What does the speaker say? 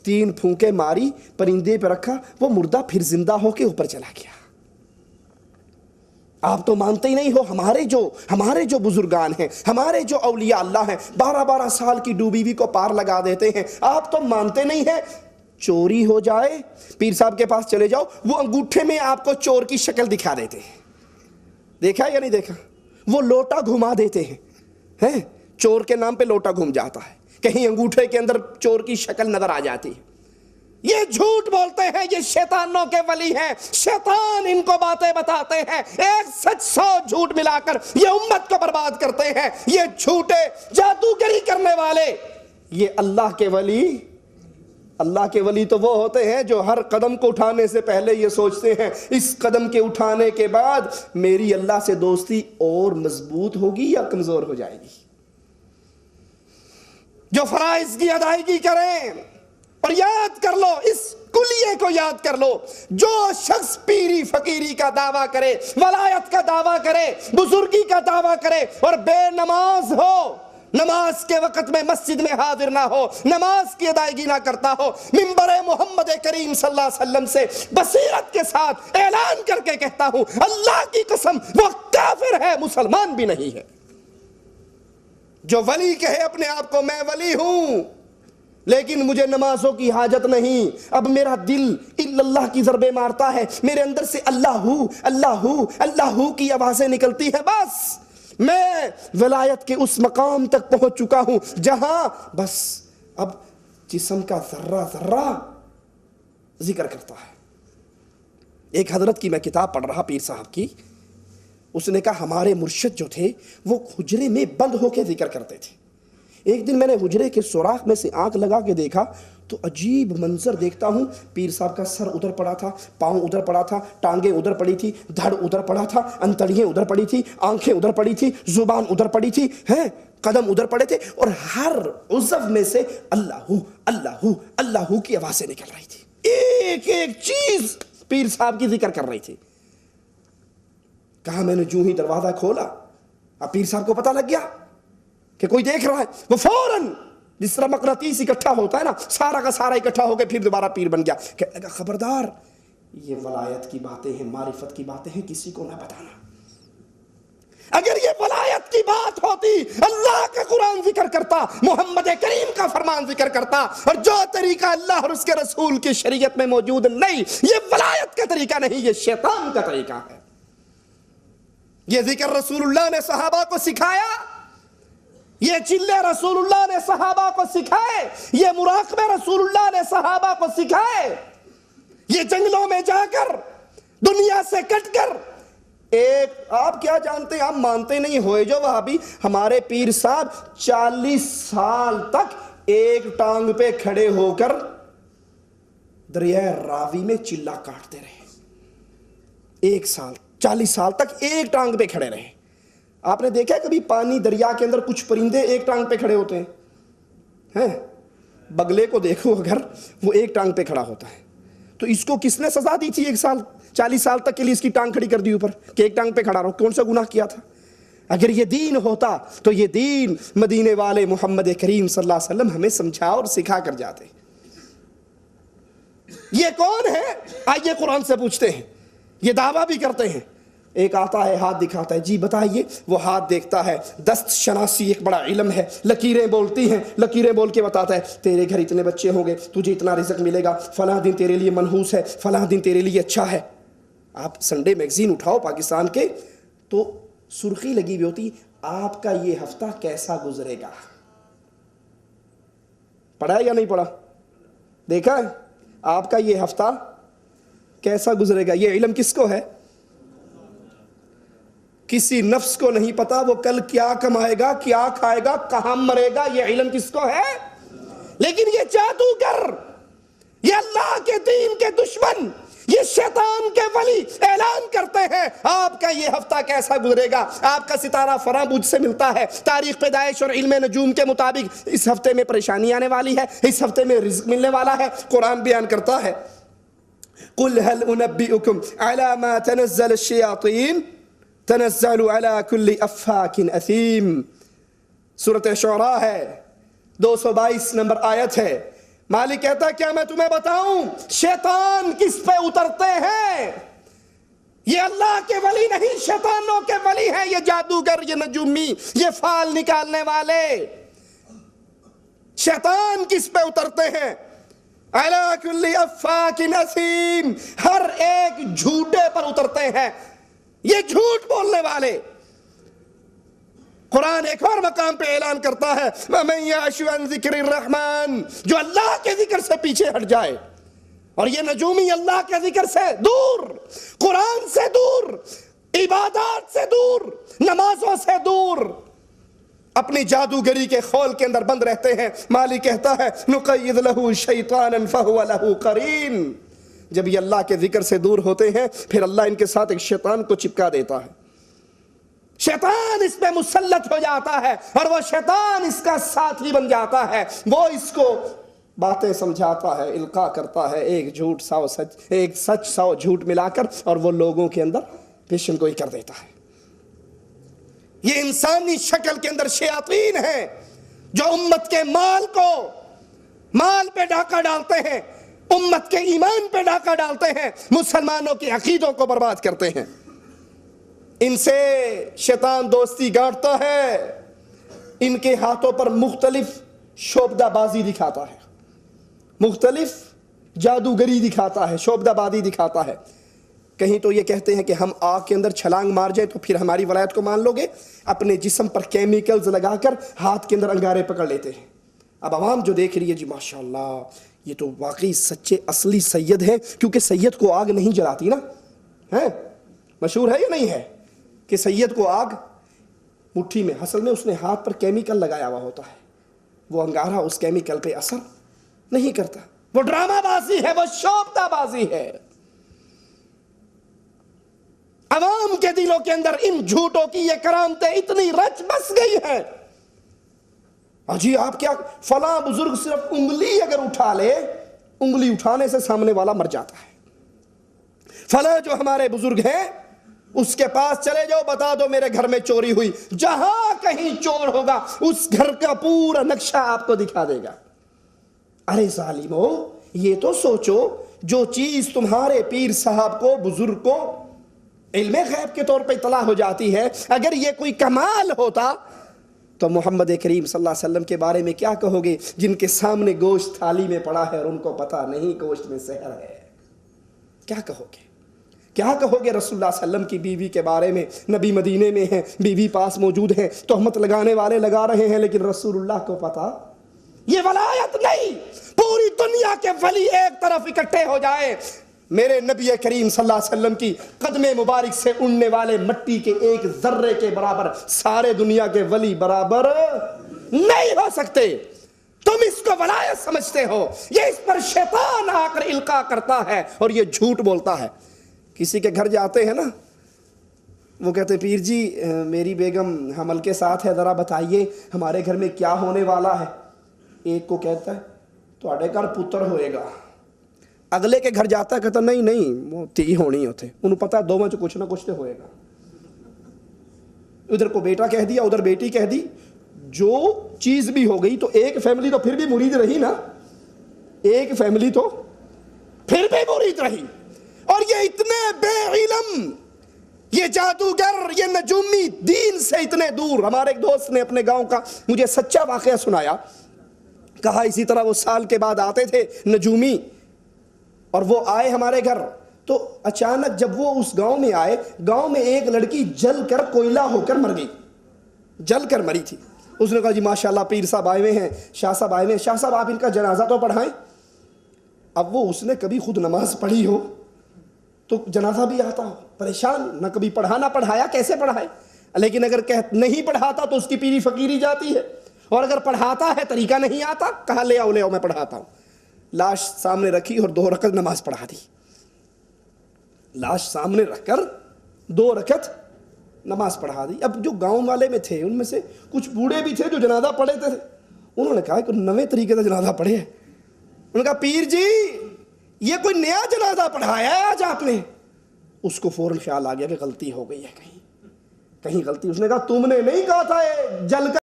3 پھونکے ماری, پرندے پہ رکھا, وہ مردہ پھر زندہ ہو کے اوپر چلا گیا. آپ تو مانتے ہی نہیں ہو. ہمارے جو بزرگان ہیں, ہمارے جو اولیاء اللہ ہیں, 12 سال کی ڈوبی ہوئی کو پار لگا دیتے ہیں. آپ تو مانتے نہیں ہیں. چوری ہو جائے, پیر صاحب کے پاس چلے جاؤ, وہ انگوٹھے میں آپ کو چور کی شکل دکھا دیتے ہیں. دیکھا یا نہیں دیکھا؟ وہ لوٹا گھما دیتے ہیں, چور کے نام پہ لوٹا گھوم جاتا ہے, کہیں انگوٹھے کے اندر چور کی شکل نظر آ جاتی ہے. یہ جھوٹ بولتے ہیں, یہ شیطانوں کے ولی ہیں. شیطان ان کو باتیں بتاتے ہیں, ایک سچ 100 جھوٹ ملا کر یہ امت کو برباد کرتے ہیں. یہ جھوٹے جادوگری کرنے والے. یہ اللہ کے ولی تو وہ ہوتے ہیں جو ہر قدم کو اٹھانے سے پہلے یہ سوچتے ہیں اس قدم کے اٹھانے کے بعد میری اللہ سے دوستی اور مضبوط ہوگی یا کمزور ہو جائے گی. جو فرائض کی ادائیگی کریں. اور یاد کر لو, اس کلیے کو یاد کر لو, جو شخص پیری فقیری کا دعویٰ کرے, ولایت کا دعویٰ کرے, بزرگی کا دعویٰ کرے اور بے نماز ہو, نماز کے وقت میں مسجد میں حاضر نہ ہو, نماز کی ادائیگی نہ کرتا ہو, منبر محمد کریم صلی اللہ علیہ وسلم سے بصیرت کے ساتھ اعلان کر کے کہتا ہوں, اللہ کی قسم وہ کافر ہے, مسلمان بھی نہیں ہے. جو ولی کہے اپنے آپ کو میں ولی ہوں لیکن مجھے نمازوں کی حاجت نہیں, اب میرا دل اللہ کی ضربیں مارتا ہے, میرے اندر سے اللہ کی آوازیں نکلتی ہیں, بس میں ولایت کے اس مقام تک پہنچ چکا ہوں جہاں بس اب جسم کا ذرہ ذرہ ذکر کرتا ہے. ایک حضرت کی میں کتاب پڑھ رہا, پیر صاحب کی, اس نے کہا ہمارے مرشد جو تھے وہ حجرے میں بند ہو کے ذکر کرتے تھے. ایک دن میں نے حجرے کے سوراخ میں سے آنکھ لگا کے دیکھا تو عجیب منظر دیکھتا ہوں. پیر صاحب کا سر ادھر پڑا تھا, پاؤں ادھر پڑا تھا, ٹانگیں ادھر پڑی تھی, دھڑ ادھر پڑا تھا, انتڑیاں ادھر پڑی تھی, آنکھیں ادھر پڑی تھی, زبان ادھر پڑی تھی, قدم ادھر پڑے تھے, اور ہر عضو میں سے اللہ کی آوازیں نکل رہی تھی. ایک ایک چیز پیر صاحب کی ذکر کر رہی تھی. کہا میں نے جو ہی دروازہ کھولا, اب پیر صاحب کو پتہ لگ گیا کہ کوئی دیکھ رہا ہے. وہ فوراً جس طرح مقناطیس اکٹھا ہوتا ہے نا, سارا کا سارا اکٹھا ہو کے پھر دوبارہ پیر بن گیا. کہنے لگا خبردار, یہ ولایت کی باتیں ہیں, معرفت کی باتیں ہیں, کسی کو نہ بتانا. اگر یہ ولایت کی بات ہوتی, اللہ کا قرآن ذکر کرتا, محمد کریم کا فرمان ذکر کرتا, اور جو طریقہ اللہ اور اس کے رسول کی شریعت میں موجود نہیں, یہ ولایت کا طریقہ نہیں, یہ شیطان کا طریقہ ہے. یہ ذکر رسول اللہ نے صحابہ کو سکھایا, یہ چلے رسول اللہ نے صحابہ کو سکھائے, یہ مراقبے رسول اللہ نے صحابہ کو سکھائے, یہ جنگلوں میں جا کر دنیا سے کٹ کر. ایک آپ کیا جانتے ہیں, آپ مانتے نہیں ہوئے جو وہابی, ہمارے پیر صاحب 40 سال تک ایک ٹانگ پہ کھڑے ہو کر دریائے راوی میں چلا کاٹتے رہے. 40 سال تک ایک ٹانگ پہ کھڑے رہے. آپ نے دیکھا کبھی پانی دریا کے اندر کچھ پرندے ایک ٹانگ پہ کھڑے ہوتے ہیں؟ بگلے کو دیکھو اگر, وہ ایک ٹانگ پہ کھڑا ہوتا ہے. تو اس کو کس نے سزا دی تھی 40 سال تک کے لیے اس کی ٹانگ کھڑی کر دی اوپر کہ ایک ٹانگ پہ کھڑا رہو؟ کون سا گناہ کیا تھا؟ اگر یہ دین ہوتا تو یہ دین مدینے والے محمد کریم صلی اللہ علیہ وسلم ہمیں سمجھا اور سکھا کر جاتے. یہ کون ہے؟ آئیے قرآن سے پوچھتے ہیں. یہ دعویٰ بھی کرتے ہیں. ایک آتا ہے ہاتھ دکھاتا ہے, جی بتائیے. وہ ہاتھ دیکھتا ہے, دست شناسی ایک بڑا علم ہے, لکیریں بولتی ہیں, لکیریں بول کے بتاتا ہے تیرے گھر اتنے بچے ہوں گے, تجھے اتنا رزق ملے گا, فلاں دن تیرے لیے منحوس ہے, فلاں دن تیرے لیے اچھا ہے. آپ سنڈے میگزین اٹھاؤ پاکستان کے تو سرخی لگی ہوئی ہوتی, آپ کا یہ ہفتہ کیسا گزرے گا. پڑھا یا نہیں پڑھا؟ دیکھا ہے آپ کا یہ ہفتہ کیسا گزرے گا. یہ علم کس کو ہے؟ کسی نفس کو نہیں پتا وہ کل کیا کمائے گا, کیا کھائے گا, کہاں مرے گا. یہ علم کس کو ہے؟ لیکن یہ جادوگر, یہ اللہ کے دین کے دشمن, یہ شیطان کے ولی اعلان کرتے ہیں آپ کا یہ ہفتہ کیسا گزرے گا. آپ کا ستارہ فلاں برج سے ملتا ہے, تاریخ پیدائش اور علم نجوم کے مطابق اس ہفتے میں پریشانی آنے والی ہے, اس ہفتے میں رزق ملنے والا ہے. قرآن بیان کرتا ہے قُلْ هَلْ أُنَبِّئُكُمْ عَلَى مَا تَنَزَّلَ الشَّيَاطِينَ تَنَزَّلُ عَلَى كُلِّ أَفَّاكٍ أَثِيمٍ. سورۃ شعراء ہے, 222 نمبر آیت ہے. مالک کہتا ہے کیا میں تمہیں بتاؤں شیطان کس پہ اترتے ہیں؟ یہ اللہ کے ولی نہیں، شیطانوں کے ولی ہیں، یہ جادوگر، یہ نجومی، یہ فال نکالنے والے۔ شیطان کس پہ اترتے ہیں؟ عَلَىٰ كُلِّ أَفَّاكٍ أَثِيمٍ، ہر ایک جھوٹے پر اترتے ہیں، یہ جھوٹ بولنے والے۔ قرآن ایک اور مقام پہ اعلان کرتا ہے وَمَن يَعْشُ عَن ذِكْرِ الرَّحْمَنِ، جو اللہ کے ذکر سے پیچھے ہٹ جائے، اور یہ نجومی اللہ کے ذکر سے دور، قرآن سے دور، عبادات سے دور، نمازوں سے دور، اپنی جادوگری کے خول کے اندر بند رہتے ہیں۔ مالک کہتا ہے نُقَيِّضْ لَهُ شَيْطَانًا فَهُوَ لَهُ قَرِينٌ، جب یہ اللہ کے ذکر سے دور ہوتے ہیں پھر اللہ ان کے ساتھ ایک شیطان کو چپکا دیتا ہے، شیطان اس پہ مسلط ہو جاتا ہے، اور وہ شیطان اس کا ساتھی بن جاتا ہے، وہ اس کو باتیں سمجھاتا ہے، القاء کرتا ہے، ایک جھوٹ سو سچ، ایک سچ سو جھوٹ ملا کر، اور وہ لوگوں کے اندر پیشن گوئی کر دیتا ہے۔ یہ انسانی شکل کے اندر شیاطین ہیں جو امت کے مال پہ ڈاکہ ڈالتے ہیں، امت کے ایمان پہ ڈاکہ ڈالتے ہیں، مسلمانوں کے عقیدوں کو برباد کرتے ہیں۔ ان سے شیطان دوستی گاڑتا ہے، ان کے ہاتھوں پر مختلف شعبدہ بازی دکھاتا ہے، مختلف جادوگری دکھاتا ہے، شعبدہ بازی دکھاتا ہے۔ کہیں تو یہ کہتے ہیں کہ ہم آگ کے اندر چھلانگ مار جائے تو پھر ہماری ولایت کو مان لو گے، اپنے جسم پر کیمیکلز لگا کر ہاتھ کے اندر انگارے پکڑ لیتے ہیں۔ اب عوام جو دیکھ رہی ہے جی ماشاءاللہ یہ تو واقعی سچے اصلی سید ہیں، کیونکہ سید کو آگ نہیں جلاتی نا، ہے مشہور ہے یا نہیں ہے کہ سید کو آگ مٹھی میں، اصل میں اس نے ہاتھ پر کیمیکل لگایا ہوا ہوتا ہے، وہ انگارہ اس کیمیکل پہ اثر نہیں کرتا، وہ ڈرامہ بازی ہے، وہ شعبدہ بازی ہے۔ عوام کے دلوں کے اندر ان جھوٹوں کی یہ کرامتیں اتنی رچ بس گئی ہیں، جی آپ کیا فلاں بزرگ صرف انگلی اگر اٹھا لے، انگلی اٹھانے سے سامنے والا مر جاتا ہے، فلاں جو ہمارے بزرگ ہیں اس کے پاس چلے جاؤ، بتا دو میرے گھر میں چوری ہوئی، جہاں کہیں چور ہوگا اس گھر کا پورا نقشہ آپ کو دکھا دے گا۔ ارے ظالمو، یہ تو سوچو جو چیز تمہارے پیر صاحب کو، بزرگ کو علم غیب کے طور پہ اطلاع ہو جاتی ہے، اگر یہ کوئی کمال ہوتا تو محمد کریم صلی اللہ علیہ وسلم کے بارے میں کیا کہو گے، جن کے سامنے گوشت تھالی میں پڑا ہے اور ان کو پتہ نہیں گوشت میں زہر ہے؟ کیا کہو گے؟ کیا کہو گے رسول اللہ صلی اللہ علیہ وسلم کی بیوی کے بارے میں؟ نبی مدینے میں ہیں، بیوی پاس موجود ہیں، تہمت لگانے والے لگا رہے ہیں، لیکن رسول اللہ کو پتہ؟ یہ ولایت نہیں، پوری دنیا کے ولی ایک طرف اکٹھے ہو جائے، میرے نبی کریم صلی اللہ علیہ وسلم کی قدم مبارک سے اڑنے والے مٹی کے ایک ذرے کے برابر سارے دنیا کے ولی برابر نہیں ہو سکتے۔ تم اس کو ولایت سمجھتے ہو، یہ اس پر شیطان آ کر القاء کرتا ہے اور یہ جھوٹ بولتا ہے۔ کسی کے گھر جاتے ہیں نا، وہ کہتے ہیں پیر جی میری بیگم حمل کے ساتھ ہے، ذرا بتائیے ہمارے گھر میں کیا ہونے والا ہے۔ ایک کو کہتا ہے تواڈے گھر پتر ہوئے گا، اگلے کے گھر جاتا ہے کہتا نہیں وہ تی ہونی ہوتے، انہوں پتا دونوں چ کچھ نہ کچھ تو ہوئے گا۔ ادھر کو بیٹا کہہ دیا، ادھر بیٹی کہہ دی، جو چیز بھی ہو گئی تو ایک فیملی تو پھر بھی مرید رہی نا، ایک فیملی تو پھر بھی مرید رہی۔ اور یہ اتنے بے علم، یہ جادوگر، یہ نجومی دین سے اتنے دور۔ ہمارے ایک دوست نے اپنے گاؤں کا مجھے سچا واقعہ سنایا، کہا اسی طرح وہ سال کے بعد آتے تھے نجومی، اور وہ آئے ہمارے گھر تو اچانک جب وہ اس گاؤں میں آئے، گاؤں میں ایک لڑکی جل کر کوئلہ ہو کر مر گئی، جل کر مری تھی۔ اس نے کہا جی ماشاءاللہ پیر صاحب آئے ہوئے ہیں، شاہ صاحب آئے ہوئے ہیں، شاہ صاحب آپ ان کا جنازہ تو پڑھائیں۔ اب وہ اس نے کبھی خود نماز پڑھی ہو تو جنازہ بھی آتا ہو، پریشان، نہ کبھی پڑھانا پڑھایا، کیسے پڑھائے؟ لیکن اگر نہیں پڑھاتا تو اس کی پیری فقیری جاتی ہے، اور اگر پڑھاتا ہے طریقہ نہیں آتا، کہا لے آؤ میں پڑھاتا ہوں۔ لاش سامنے رکھی اور 2 رکعت نماز پڑھا دی، لاش سامنے رکھ کر 2 رکعت نماز پڑھا دی۔ اب جو گاؤں والے میں تھے ان میں سے کچھ بوڑھے بھی تھے جو جنازہ پڑھے تھے، انہوں نے کہا کہ نوے طریقے سے جنازہ پڑھے ہے۔ انہوں نے کہا پیر جی یہ کوئی نیا جنازہ پڑھایا ہے آج آپ نے؟ اس کو فوراً خیال آ گیا کہ غلطی ہو گئی ہے، کہیں غلطی۔ اس نے کہا تم نے نہیں کہا تھا جل کر